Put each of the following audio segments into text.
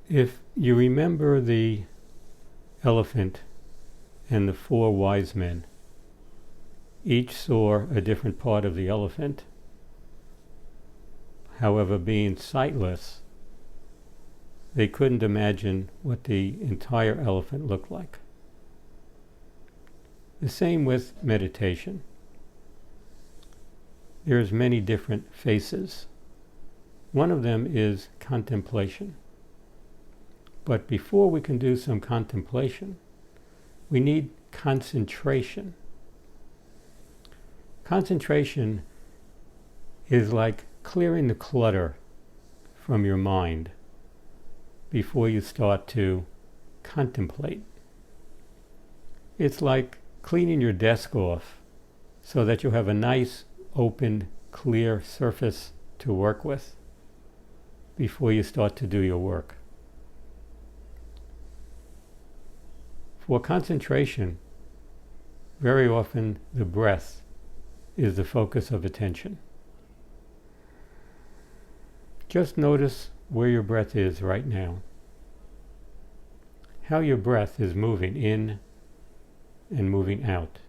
If you remember the elephant and the four wise men, each saw a different part of the elephant. However, being sightless, they couldn't imagine what the entire elephant looked like. The same with meditation. There's many different faces. One of them is contemplation. But before we can do some contemplation, we need concentration. Concentration is like clearing the clutter from your mind before you start to contemplate. It's like cleaning your desk off so that you have a nice, open, clear surface to work with before you start to do your work. For concentration, very often the breath is the focus of attention. Just notice where your breath is right now, how your breath is moving in and moving out.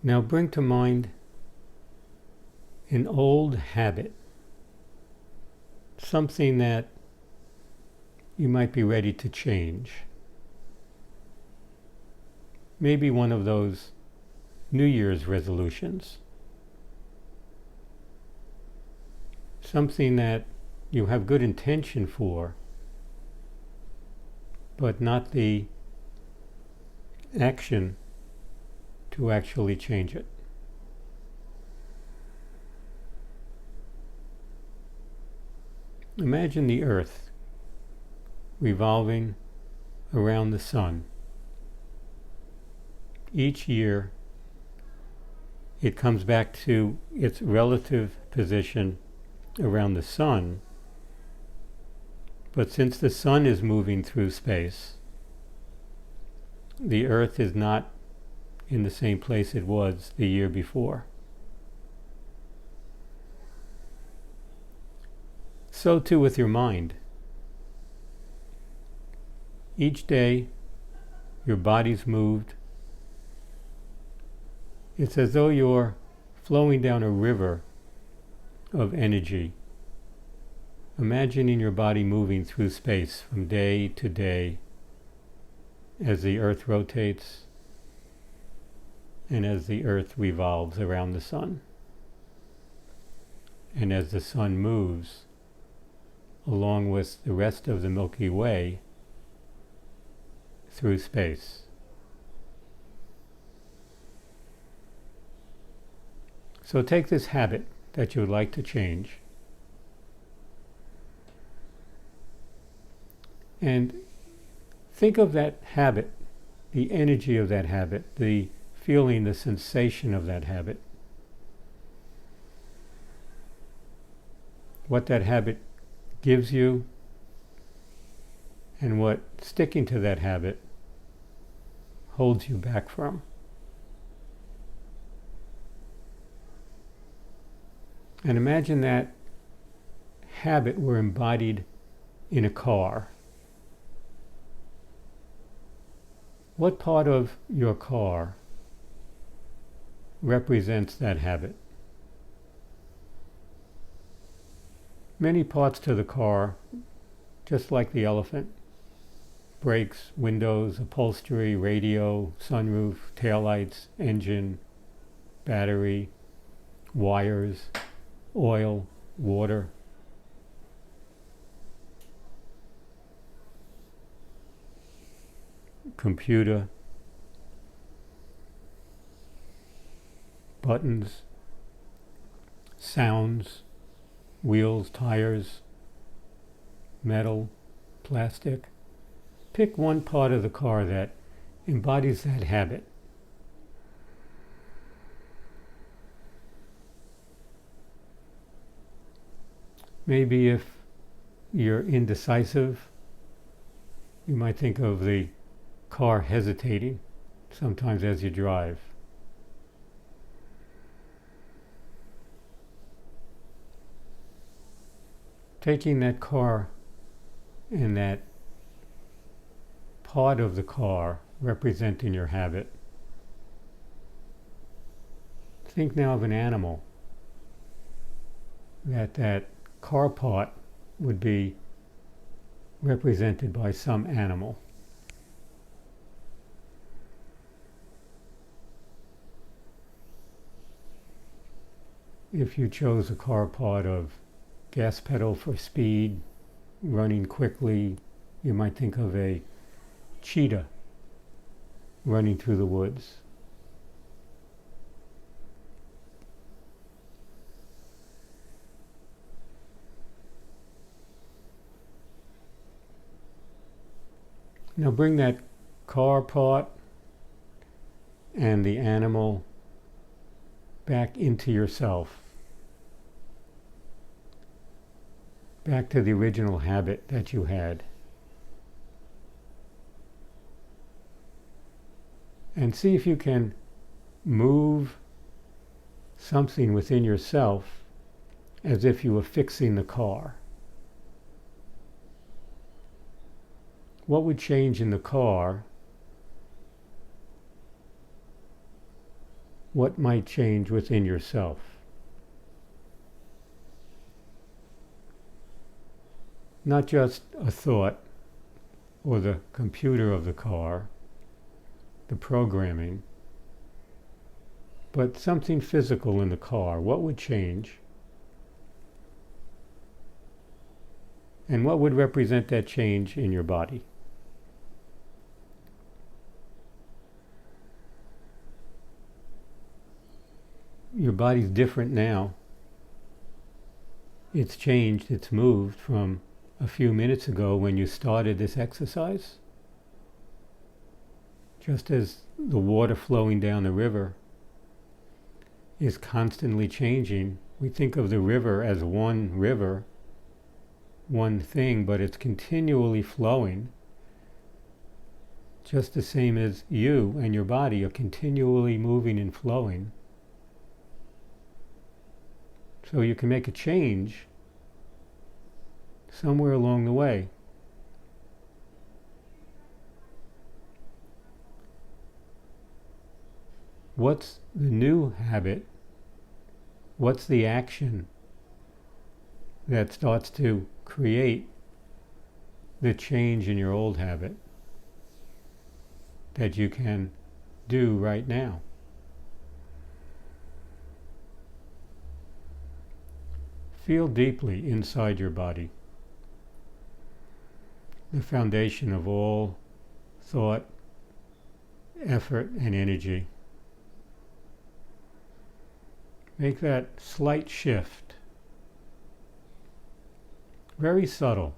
Now bring to mind an old habit, something that you might be ready to change. Maybe one of those New Year's resolutions. Something that you have good intention for, but not the action to actually change it. Imagine the earth revolving around the sun. Each year it comes back to its relative position around the sun, but since the sun is moving through space, the earth is not in the same place it was the year before. So too with your mind. Each day your body's moved. It's as though you're flowing down a river of energy, imagining your body moving through space from day to day as the earth rotates and as the earth revolves around the sun, and as the sun moves along with the rest of the Milky Way through space. So take this habit that you would like to change and think of that habit, the energy of that habit, the feeling, the sensation of that habit. What that habit gives you and what sticking to that habit holds you back from. And imagine that habit were embodied in a car. What part of your car represents that habit? Many parts to the car, just like the elephant. Brakes, windows, upholstery, radio, sunroof, taillights, engine, battery, wires, oil, water. Computer, buttons, sounds, wheels, tires, metal, plastic. Pick one part of the car that embodies that habit. Maybe if you're indecisive, you might think of the car hesitating, sometimes as you drive. Taking that car and that part of the car representing your habit. Think now of an animal. That car part would be represented by some animal. If you chose a car part of gas pedal for speed, running quickly, you might think of a cheetah running through the woods. Now bring that car part and the animal back into yourself, back to the original habit that you had. And see if you can move something within yourself as if you were fixing the car. What would change in the car? What might change within yourself? Not just a thought or the computer of the car, the programming, but something physical in the car. What would change? And what would represent that change in your body? Your body's different now. It's changed, it's moved from a few minutes ago when you started this exercise. Just as the water flowing down the river is constantly changing, we think of the river as one river, one thing, but it's continually flowing. Just the same as you and your body are continually moving and flowing. So you can make a change somewhere along the way. What's the new habit? What's the action that starts to create the change in your old habit that you can do right now? Feel deeply inside your body, the foundation of all thought, effort, and energy. Make that slight shift, very subtle.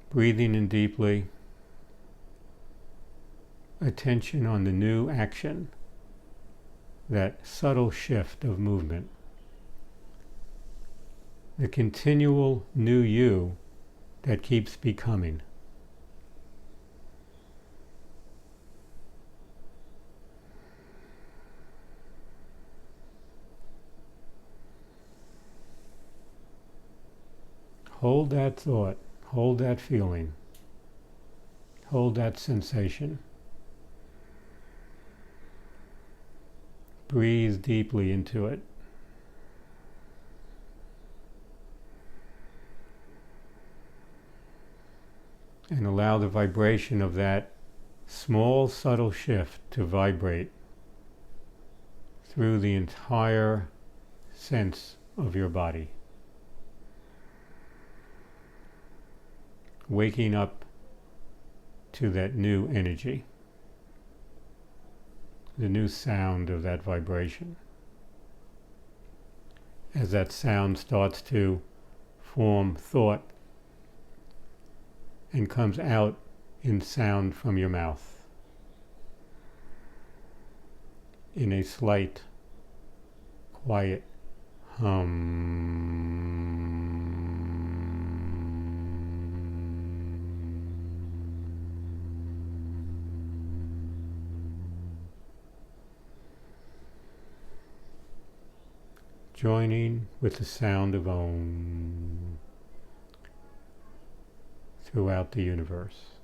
Breathing in deeply, attention on the new action, that subtle shift of movement, the continual new you that keeps becoming. Hold that thought, hold that feeling, hold that sensation. Breathe deeply into it. And allow the vibration of that small, subtle shift to vibrate through the entire sense of your body. Waking up to that new energy, the new sound of that vibration. As that sound starts to form thought and comes out in sound from your mouth, in a slight, quiet hum. joining with the sound of Om throughout the universe.